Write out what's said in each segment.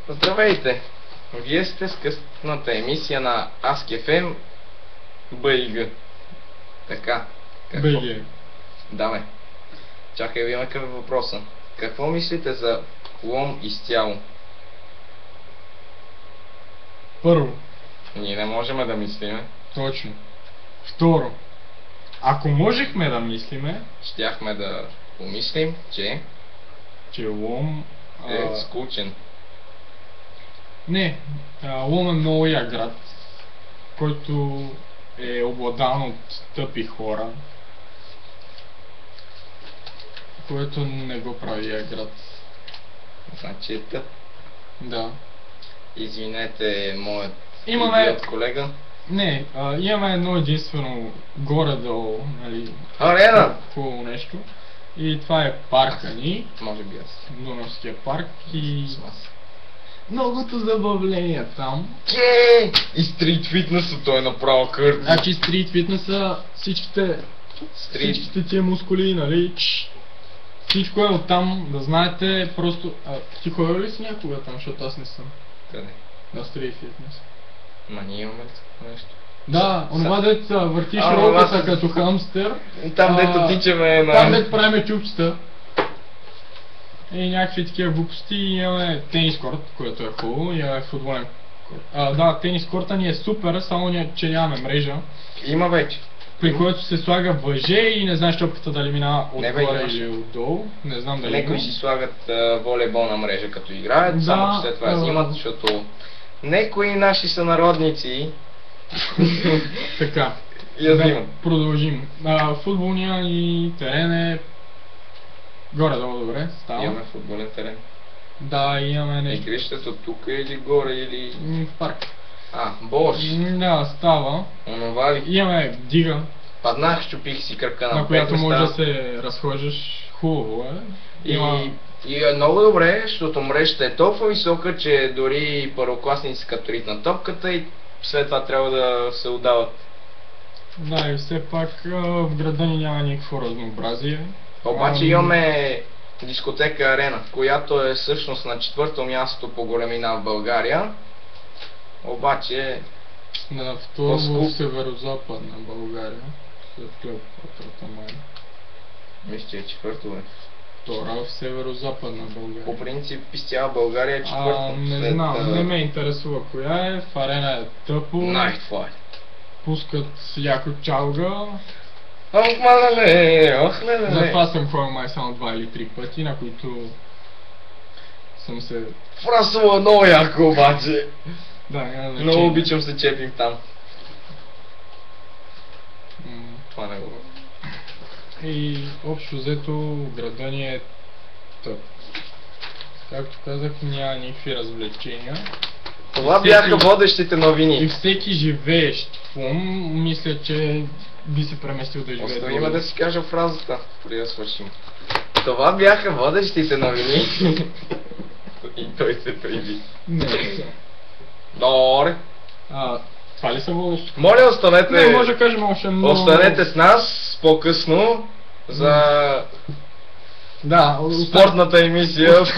Здравейте! Вие сте с късната емисия на Ask.fm БИГ. Така. Какво? БГ. Да, бе. Чакай, ви има какъв въпроса. Какво мислите за лом изцяло? Първо, Ние не можем да мислиме. точно. Второ, ако можехме да мислиме, Щяхме да помислим, че че Лом... е скучен. Не, Лом е много як град, който е обладан от тъпи хора, което не го прави як град. Значи е тъп. Да. Извинете, моят Имаме- идиот колега. Не, имаме едно единствено горе-долу, нали, Арена! хубаво нещо. И това е парка ни, Може би аз. Дунавския парк и С вас. многото забавления там. Ке! И стрит фитнеса, той е направо кърт. Значи стрит фитнеса, всичките тия мускули, нали, всичко е оттам, да знаете, просто... ти ходил ли си някога там, защото аз не съм Къде? на стрит фитнес? Ма ние имаме нещо. Да, онова дето въртиш А, ролката онова с- като хамстер. Там дето тичаме на... Там дето правиме чупчета. И някакви такива глупости. Имаме тенис корт, което е хубаво, имаме футболен корт. Да, тенис корта ни е супер, само че нямаме мрежа, Има вече. при което се слага въже и не знаеш топката дали минава Не, бе, отгоре имаш. или отдолу. Не знам дали Некои има. си слагат волейболна мрежа като играят, Да, само че след това я взимат, защото некои наши сънародници Така. я Да, взимат. продължим. Футболния ни терен е горе-долу добре, става. Имаме футболен терен. Да, имаме нещо. Игрището тук е или горе, или... В парк. Бош! Да, става. Онова ли? Имаме дига, Паднах, щупих си кръка на на която пет може да места. се разхождаш. Хубаво е. И е много добре, защото мрежата е толкова висока, че дори първокласници като ритна топката и след това трябва да се отдават. Да, и все пак в града ни няма никакво разнообразие. Обаче имаме дискотека Арена, която е всъщност на 4-то място по големина в България. Обаче На второ По-скуп. в северо-западна България. След Клеопатрата май. мисля, че е 4-то бе. Втора в северо-западна България. По принцип из цяла България е 4-то. Не знам, не ме интересува коя е. В Арена е тъпо. Nightfly. Пускат яко чалга. Ох, мале, ох, леле. Затова съм ходил май само 2 или 3 пъти, на които съм се... Фрасува много яко обаче. Да, няма значение. Много обичам се чепим там. М, Това не го... И общо взето града ни е тъп. Както казах, няма никакви развлечения. Това Всеки- бяха водещите И новини. всеки живеещ в Лом, мисля, че би се преместил да живее Остави другаде. ме да си кажа фразата, преди да свършим. Това бяха водещите новини. И той се приди. Не, Добре. това ли са водещи? Моля, останете... Не, може да кажем още много... Останете с нас по-късно за Да, спортната емисия в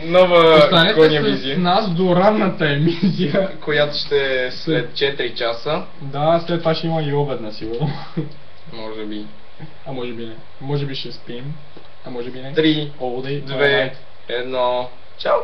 нова останете Коня с визия, нас до ранната емисия. която ще е след 4 часа. Да, след това ще има и обедна сигурно. Може би А може би не. Може би ще спим. А може би не. 3, All day, all 2, night. 1. Чао!